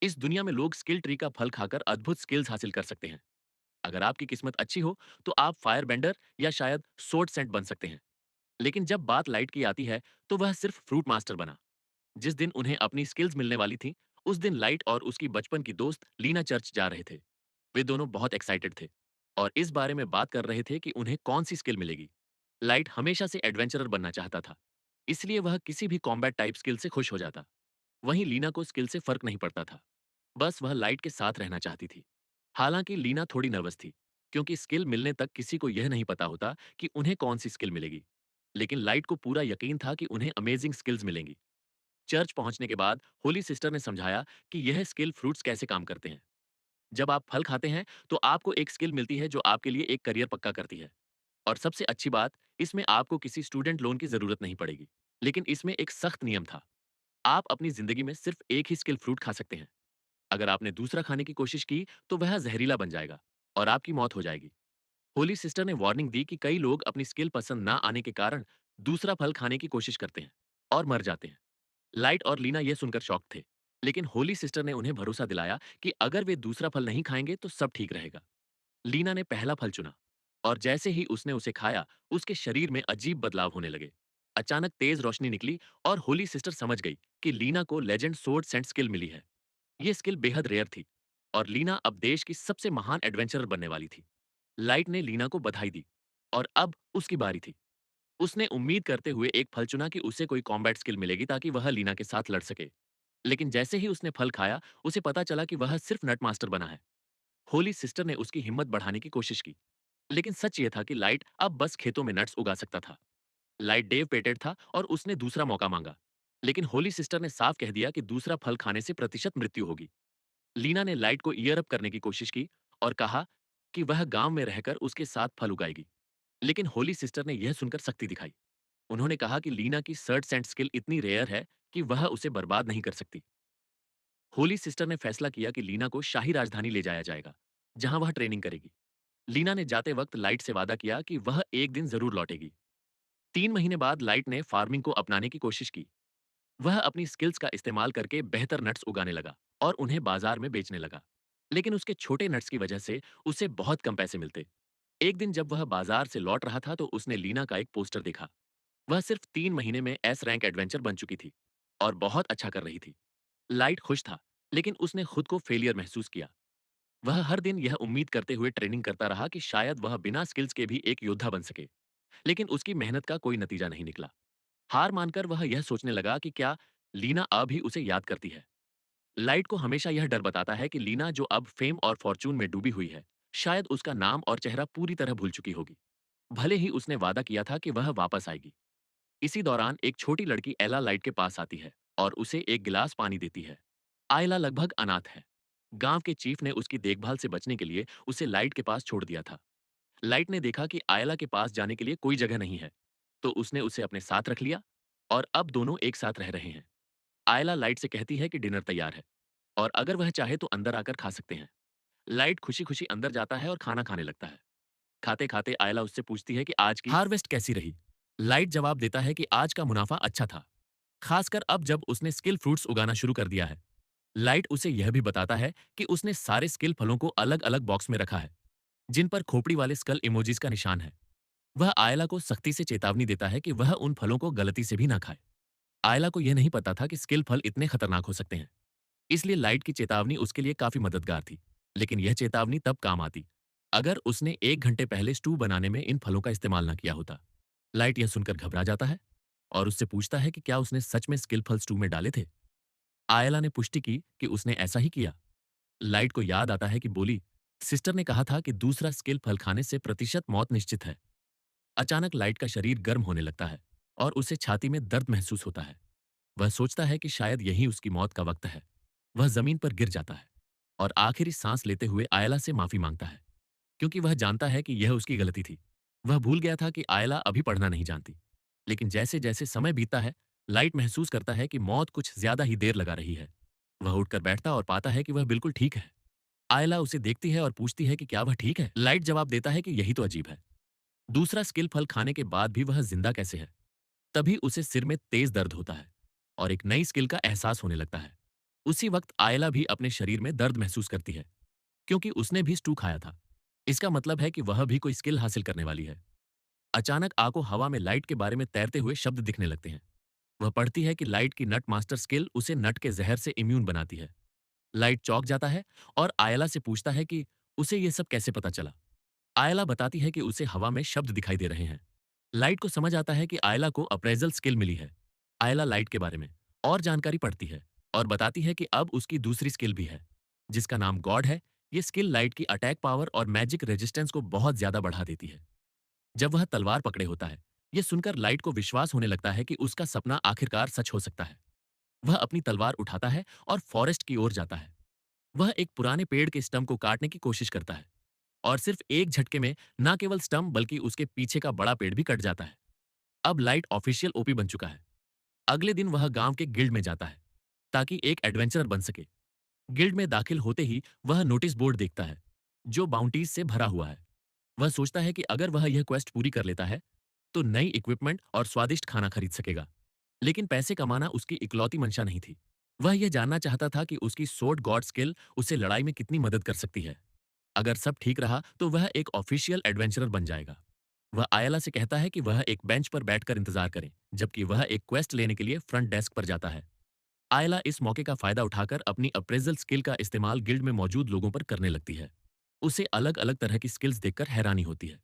इस दुनिया में लोग स्किल ट्री का फल खाकर अद्भुत स्किल्स हासिल कर सकते हैं। अगर आपकी किस्मत अच्छी हो तो आप फायर बेंडर या शायद सोर्ड सेंट बन सकते हैं। लेकिन जब बात लाइट की आती है तो वह सिर्फ फ्रूट मास्टर बना। जिस दिन उन्हें अपनी स्किल्स मिलने वाली थी, उस दिन लाइट और उसकी बचपन की दोस्त लीना चर्च जा रहे थे। वे दोनों बहुत एक्साइटेड थे और इस बारे में बात कर रहे थे कि उन्हें कौन सी स्किल मिलेगी। लाइट हमेशा से एडवेंचरर बनना चाहता था, इसलिए वह किसी भी कॉम्बैट टाइप स्किल से खुश हो जाता। वहीं लीना को स्किल से फर्क नहीं पड़ता था, बस वह लाइट के साथ रहना चाहती थी। हालांकि लीना थोड़ी नर्वस थी, क्योंकि स्किल मिलने तक किसी को यह नहीं पता होता कि उन्हें कौन सी स्किल मिलेगी। लेकिन लाइट को पूरा यकीन था कि उन्हें अमेजिंग स्किल्स मिलेंगी। चर्च पहुंचने के बाद होली सिस्टर ने समझाया कि यह स्किल फ्रूट्स कैसे काम करते हैं। जब आप फल खाते हैं तो आपको एक स्किल मिलती है जो आपके लिए एक करियर पक्का करती है। और सबसे अच्छी बात, इसमें आपको किसी स्टूडेंट लोन की जरूरत नहीं पड़ेगी। लेकिन इसमें एक सख्त नियम था। आप अपनी जिंदगी में सिर्फ एक ही स्किल फ्रूट खा सकते हैं। अगर आपने दूसरा खाने की कोशिश की तो वह जहरीला बन जाएगा और आपकी मौत हो जाएगी। होली सिस्टर ने वार्निंग दी कि कई लोग अपनी स्किल पसंद ना आने के कारण दूसरा फल खाने की कोशिश करते हैं और मर जाते हैं। लाइट और लीना यह सुनकर शॉक थे, लेकिन होली सिस्टर ने उन्हें भरोसा दिलाया कि अगर वे दूसरा फल नहीं खाएंगे तो सब ठीक रहेगा। लीना ने पहला फल चुना और जैसे ही उसने उसे खाया, उसके शरीर में अजीब बदलाव होने लगे। अचानक तेज रोशनी निकली और होली सिस्टर समझ गई कि लीना को लेजेंड सोर्ड सेंट स्किल मिली है। यह स्किल बेहद रेयर थी और लीना अब देश की सबसे महान एडवेंचरर बनने वाली थी। लाइट ने लीना को बधाई दी और अब उसकी बारी थी। उसने उम्मीद करते हुए एक फल चुना कि उसे कोई कॉम्बैट स्किल मिलेगी ताकि वह लीना के साथ लड़ सके। लेकिन जैसे ही उसने फल खाया, उसे पता चला कि वह सिर्फ नट मास्टर बना है। होली सिस्टर ने उसकी हिम्मत बढ़ाने की कोशिश की, लेकिन सच ये था कि लाइट अब बस खेतों में नट्स उगा सकता था। लाइट डेव पेटेड था और उसने दूसरा मौका मांगा, लेकिन होली सिस्टर ने साफ कह दिया कि दूसरा फल खाने से प्रतिशत मृत्यु होगी। लीना ने लाइट को ईयर अप करने की कोशिश की और कहा कि वह गांव में रहकर उसके साथ फल उगाएगी। लेकिन होली सिस्टर ने यह सुनकर सख्ती दिखाई। उन्होंने कहा कि लीना की सर्ट सेंट स्किल इतनी रेयर है कि वह उसे बर्बाद नहीं कर सकती। होली सिस्टर ने फैसला किया कि लीना को शाही राजधानी ले जाया जाएगा, जहां वह ट्रेनिंग करेगी। लीना ने जाते वक्त लाइट से वादा किया कि वह एक दिन जरूर लौटेगी। 3 महीने बाद लाइट ने फार्मिंग को अपनाने की कोशिश की। वह अपनी स्किल्स का इस्तेमाल करके बेहतर नट्स उगाने लगा और उन्हें बाजार में बेचने लगा। लेकिन उसके छोटे नट्स की वजह से उसे बहुत कम पैसे मिलते। एक दिन जब वह बाजार से लौट रहा था तो उसने लीना का एक पोस्टर देखा। वह सिर्फ 3 महीने में एस रैंक एडवेंचर बन चुकी थी और बहुत अच्छा कर रही थी। लाइट खुश था, लेकिन उसने खुद को फेलियर महसूस किया। वह हर दिन यह उम्मीद करते हुए ट्रेनिंग करता रहा कि शायद वह बिना स्किल्स के भी एक योद्धा बन सके। लेकिन उसकी मेहनत का कोई नतीजा नहीं निकला। हार मानकर वह यह सोचने लगा कि क्या लीना अभी उसे याद करती है। लाइट को हमेशा यह डर बताता है कि लीना जो अब फेम और फॉर्चून में डूबी हुई है, शायद उसका नाम और चेहरा पूरी तरह भूल चुकी होगी। भले ही उसने वादा किया था कि वह वापस आएगी। इसी दौरान एक छोटी लड़की एला लाइट के पास आती है और उसे एक गिलास पानी देती है। आयला लगभग अनाथ है। गांव के चीफ ने उसकी देखभाल से बचने के लिए उसे लाइट के पास छोड़ दिया था। लाइट ने देखा कि आयला के पास जाने के लिए कोई जगह नहीं है, तो उसने उसे अपने साथ रख लिया और अब दोनों एक साथ रह रहे हैं। आयला लाइट से कहती है कि डिनर तैयार है और अगर वह चाहे तो अंदर आकर खा सकते हैं। लाइट खुशी-खुशी अंदर जाता है और खाना खाने लगता है। खाते-खाते आयला उससे पूछती है कि आज की हार्वेस्ट कैसी रही? लाइट जवाब देता है कि आज का मुनाफा अच्छा था, खासकर अब जब उसने स्किल फ्रूट्स उगाना शुरू कर दिया है। लाइट उसे यह भी बताता है कि उसने सारे स्किल फलों को अलग-अलग बॉक्स में रखा है, जिन पर खोपड़ी वाले स्कल इमोजीज का निशान है। वह आयला को सख्ती से चेतावनी देता है कि वह उन फलों को गलती से भी ना खाए। आयला को यह नहीं पता था कि स्किल फल इतने खतरनाक हो सकते हैं, इसलिए लाइट की चेतावनी उसके लिए काफी मददगार थी। लेकिन यह चेतावनी तब काम आती अगर उसने 1 घंटे पहले स्टू बनाने में इन फलों का इस्तेमाल न किया होता। लाइट यह सुनकर घबरा जाता है और उससे पूछता है कि क्या उसने सच में स्किल फल स्टू में डाले थे। आयला ने पुष्टि की कि उसने ऐसा ही किया। लाइट को याद आता है कि बोली, सिस्टर ने कहा था कि दूसरा स्किल फल खाने से प्रतिशत मौत निश्चित है। अचानक लाइट का शरीर गर्म होने लगता है और उसे छाती में दर्द महसूस होता है। वह सोचता है कि शायद यही उसकी मौत का वक्त है। वह जमीन पर गिर जाता है और आखिरी सांस लेते हुए आयला से माफी मांगता है, क्योंकि वह जानता है कि यह उसकी गलती थी। वह भूल गया था कि आयला अभी पढ़ना नहीं जानती। लेकिन जैसे जैसे समय बीतता है, लाइट महसूस करता है कि मौत कुछ ज्यादा ही देर लगा रही है। वह उठकर बैठता और पाता है कि वह बिल्कुल ठीक है। आयला उसे देखती है और पूछती है कि क्या वह ठीक है। लाइट जवाब देता है कि यही तो अजीब है, दूसरा स्किल फल खाने के बाद भी वह जिंदा कैसे है। तभी उसे सिर में तेज दर्द होता है और एक नई स्किल का एहसास होने लगता है। उसी वक्त आयला भी अपने शरीर में दर्द महसूस करती है, क्योंकि उसने भी स्टू खाया था। इसका मतलब है कि वह भी कोई स्किल हासिल करने वाली है। अचानक आ को हवा में लाइट के बारे में तैरते हुए शब्द दिखने लगते हैं। वह पढ़ती है कि लाइट की नट मास्टर स्किल उसे नट के जहर से इम्यून बनाती है। लाइट चौंक जाता है और आयला से पूछता है कि उसे ये सब कैसे पता चला। आयला बताती है कि उसे हवा में शब्द दिखाई दे रहे हैं। लाइट को समझ आता है कि आयला को अप्रेजल स्किल मिली है। आयला लाइट के बारे में और जानकारी पढ़ती है और बताती है कि अब उसकी दूसरी स्किल भी है, जिसका नाम गॉड है। ये स्किल लाइट की अटैक पावर और मैजिक रेजिस्टेंस को बहुत ज्यादा बढ़ा देती है। जब वह तलवार पकड़े होता है, यह सुनकर लाइट को विश्वास होने लगता है कि उसका सपना आखिरकार सच हो सकता है। वह अपनी तलवार उठाता है और फॉरेस्ट की ओर जाता है। वह एक पुराने पेड़ के स्टंप को काटने की कोशिश करता है और सिर्फ एक झटके में न केवल स्टंप बल्कि उसके पीछे का बड़ा पेड़ भी कट जाता है। अब लाइट ऑफिशियल ओपी बन चुका है। अगले दिन वह गांव के गिल्ड में जाता है ताकि एक एडवेंचरर बन सके। गिल्ड में दाखिल होते ही वह नोटिस बोर्ड देखता है, जो बाउंटीज से भरा हुआ है। वह सोचता है कि अगर वह यह क्वेस्ट पूरी कर लेता है तो नई इक्विपमेंट और स्वादिष्ट खाना खरीद सकेगा। लेकिन पैसे कमाना उसकी इकलौती मंशा नहीं थी। वह यह जानना चाहता था कि उसकी सोर्ड गॉड स्किल उसे लड़ाई में कितनी मदद कर सकती है। अगर सब ठीक रहा तो वह एक ऑफिशियल एडवेंचरर बन जाएगा। वह आयला से कहता है कि वह एक बेंच पर बैठकर इंतजार करे, जबकि वह एक क्वेस्ट लेने के लिए फ्रंट डेस्क पर जाता है। आयला इस मौके का फायदा उठाकर अपनी अप्रेजल स्किल का इस्तेमाल गिल्ड में मौजूद लोगों पर करने लगती है। उसे अलग अलग तरह की स्किल्स देखकर हैरानी होती है,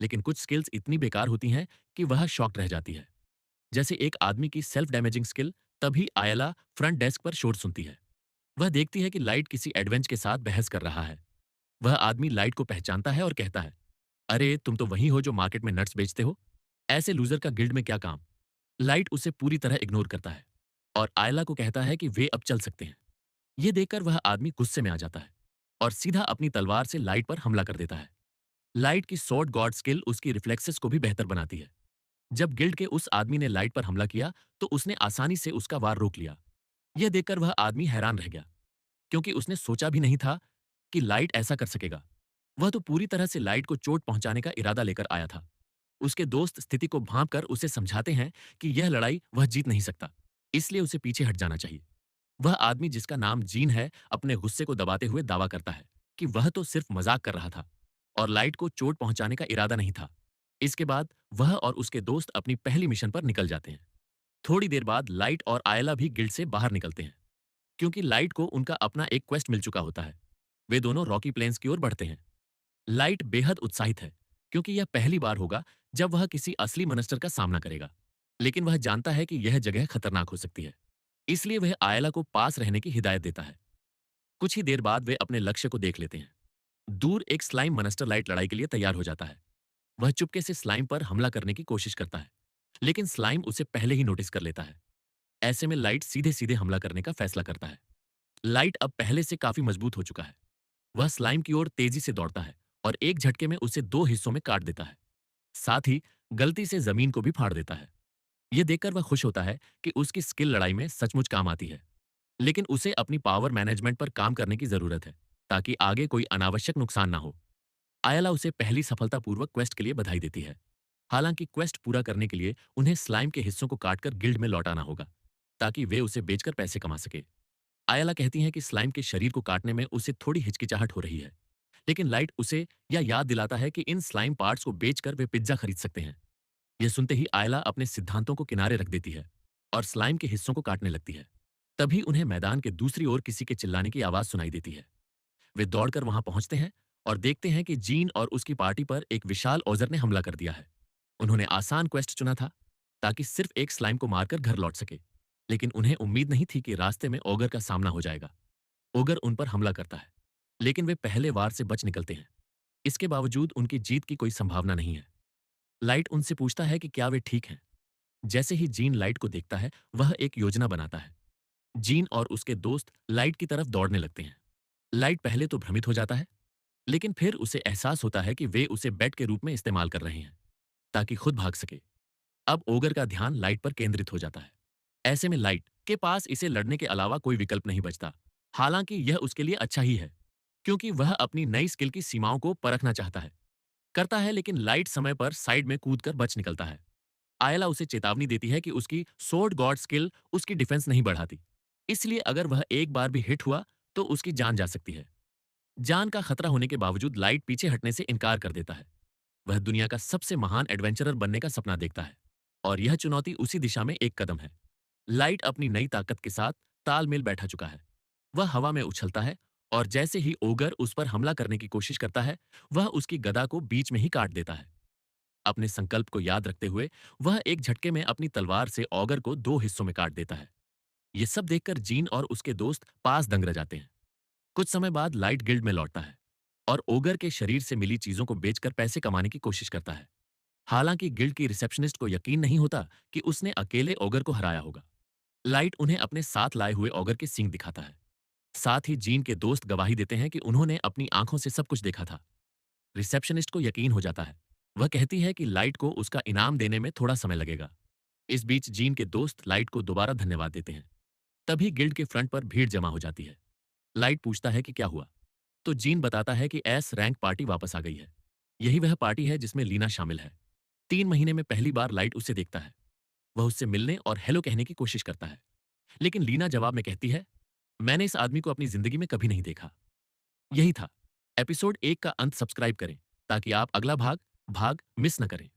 लेकिन कुछ स्किल्स इतनी बेकार होती हैं कि वह शॉक्ड रह जाती है। जैसे एक आदमी की सेल्फ डैमेजिंग स्किल। तभी आयला फ्रंट डेस्क पर शोर सुनती है। वह देखती है कि लाइट किसी एडवेंच के साथ बहस कर रहा है। वह आदमी लाइट को पहचानता है और कहता है, अरे तुम तो वही हो जो मार्केट में नट्स बेचते हो। ऐसे लूजर का गिल्ड में क्या काम। लाइट उसे पूरी तरह इग्नोर करता है और आयला को कहता है कि वे अब चल सकते हैं। यह देखकर वह आदमी गुस्से में आ जाता है और सीधा अपनी तलवार से लाइट पर हमला कर देता है। लाइट की सॉर्ड गॉड स्किल उसकी रिफ्लेक्सेस को भी बेहतर बनाती है। जब गिल्ड के उस आदमी ने लाइट पर हमला किया तो उसने आसानी से उसका वार रोक लिया। यह देखकर वह आदमी हैरान रह गया, क्योंकि उसने सोचा भी नहीं था कि लाइट ऐसा कर सकेगा। वह तो पूरी तरह से लाइट को चोट पहुंचाने का इरादा लेकर आया था। उसके दोस्त स्थिति को भांप कर उसे समझाते हैं कि यह लड़ाई वह जीत नहीं सकता, इसलिए उसे पीछे हट जाना चाहिए। वह आदमी, जिसका नाम जीन है, अपने गुस्से को दबाते हुए दावा करता है कि वह तो सिर्फ मजाक कर रहा था और लाइट को चोट पहुंचाने का इरादा नहीं था। इसके बाद वह और उसके दोस्त अपनी पहली मिशन पर निकल जाते हैं। थोड़ी देर बाद लाइट और आयला भी गिल्ड से बाहर निकलते हैं, क्योंकि लाइट को उनका अपना एक क्वेस्ट मिल चुका होता है। वे दोनों रॉकी प्लेन्स की ओर बढ़ते हैं। लाइट बेहद उत्साहित है, क्योंकि यह पहली बार होगा जब वह किसी असली मॉन्स्टर का सामना करेगा। लेकिन वह जानता है कि यह जगह खतरनाक हो सकती है, इसलिए वह आयला को पास रहने की हिदायत देता है। कुछ ही देर बाद वे अपने लक्ष्य को देख लेते हैं। दूर एक स्लाइम मॉन्स्टर लाइट लड़ाई के लिए तैयार हो जाता है। वह चुपके से स्लाइम पर हमला करने की कोशिश करता है, लेकिन स्लाइम उसे पहले ही नोटिस कर लेता है। ऐसे में लाइट सीधे सीधे हमला करने का फैसला करता है। लाइट अब पहले से काफी मजबूत हो चुका है। वह स्लाइम की ओर तेजी से दौड़ता है और एक झटके में उसे दो हिस्सों में काट देता है। साथ ही गलती से जमीन को भी फाड़ देता है। यह देखकर वह खुश होता है कि उसकी स्किल लड़ाई में सचमुच काम आती है। लेकिन उसे अपनी पावर मैनेजमेंट पर काम करने की जरूरत है, ताकि आगे कोई अनावश्यक नुकसान ना हो। आयला उसे पहली सफलतापूर्वक क्वेस्ट के लिए बधाई देती है। हालांकि क्वेस्ट पूरा करने के लिए उन्हें स्लाइम के हिस्सों को काटकर गिल्ड में लौटाना होगा, ताकि वे उसे बेचकर पैसे कमा सके। आयला कहती हैं कि स्लाइम के शरीर को काटने में उसे थोड़ी हिचकिचाहट हो रही है, लेकिन लाइट उसे यह याद दिलाता है कि इन स्लाइम पार्ट्स को बेचकर वे पिज्जा खरीद सकते हैं। यह सुनते ही आयला अपने सिद्धांतों को किनारे रख देती है और स्लाइम के हिस्सों को काटने लगती है। तभी उन्हें मैदान के दूसरी ओर किसी के चिल्लाने की आवाज सुनाई देती है। वे दौड़कर वहां पहुंचते हैं और देखते हैं कि जीन और उसकी पार्टी पर एक विशाल ओजर ने हमला कर दिया है। उन्होंने आसान क्वेस्ट चुना था ताकि सिर्फ एक स्लाइम को मारकर घर लौट सके, लेकिन उन्हें उम्मीद नहीं थी कि रास्ते में ओगर का सामना हो जाएगा। ओगर उन पर हमला करता है, लेकिन वे पहले वार से बच निकलते हैं। इसके बावजूद उनकी जीत की कोई संभावना नहीं है। लाइट उनसे पूछता है कि क्या वे ठीक हैं। जैसे ही जीन लाइट को देखता है, वह एक योजना बनाता है। जीन और उसके दोस्त लाइट की तरफ दौड़ने लगते हैं। लाइट पहले तो भ्रमित हो जाता है, लेकिन फिर उसे एहसास होता है कि वे उसे बेट के रूप में इस्तेमाल कर रहे हैं, ताकि खुद भाग सके। अब ओगर का ध्यान लाइट पर केंद्रित हो जाता है। ऐसे में लाइट के पास इसे लड़ने के अलावा कोई विकल्प नहीं बचता। हालांकि यह उसके लिए अच्छा ही है, क्योंकि वह अपनी नई स्किल की सीमाओं को परखना चाहता है। करता है, लेकिन लाइट समय पर साइड में कूदकर बच निकलता है। आयला उसे चेतावनी देती है कि उसकी सोर्ड गॉड स्किल उसकी डिफेंस नहीं बढ़ाती। इसलिए अगर वह एक बार भी हिट हुआ तो उसकी जान जा सकती है। जान का खतरा होने के बावजूद लाइट पीछे हटने से इनकार कर देता है। वह दुनिया का सबसे महान एडवेंचरर बनने का सपना देखता है और यह चुनौती उसी दिशा में एक कदम है। लाइट अपनी नई ताकत के साथ तालमेल बैठा चुका है। वह हवा में उछलता है और जैसे ही ओगर उस पर हमला करने की कोशिश करता है, वह उसकी गदा को बीच में ही काट देता है। अपने संकल्प को याद रखते हुए वह एक झटके में अपनी तलवार से ऑगर को दो हिस्सों में काट देता है। ये सब देखकर जीन और उसके दोस्त पास दंग रह जाते हैं। कुछ समय बाद लाइट गिल्ड में लौटता है और ओगर के शरीर से मिली चीजों को बेचकर पैसे कमाने की कोशिश करता है। हालांकि गिल्ड की रिसेप्शनिस्ट को यकीन नहीं होता कि उसने अकेले ओगर को हराया होगा। लाइट उन्हें अपने साथ लाए हुए ऑगर के सींग दिखाता है। साथ ही जीन के दोस्त गवाही देते हैं कि उन्होंने अपनी आंखों से सब कुछ देखा था। रिसेप्शनिस्ट को यकीन हो जाता है। वह कहती है कि लाइट को उसका इनाम देने में थोड़ा समय लगेगा। इस बीच जीन के दोस्त लाइट को दोबारा धन्यवाद देते हैं। तभी गिल्ड के फ्रंट पर भीड़ जमा हो जाती है। लाइट पूछता है कि क्या हुआ, तो जीन बताता है कि एस रैंक पार्टी वापस आ गई है। यही वह पार्टी है जिसमें लीना शामिल है। 3 महीने में पहली बार लाइट उसे देखता है। वह उससे मिलने और हेलो कहने की कोशिश करता है, लेकिन लीना जवाब में कहती है, मैंने इस आदमी को अपनी जिंदगी में कभी नहीं देखा। यही था एपिसोड 1 का अंत। सब्सक्राइब करें ताकि आप अगला भाग भाग मिस न करें।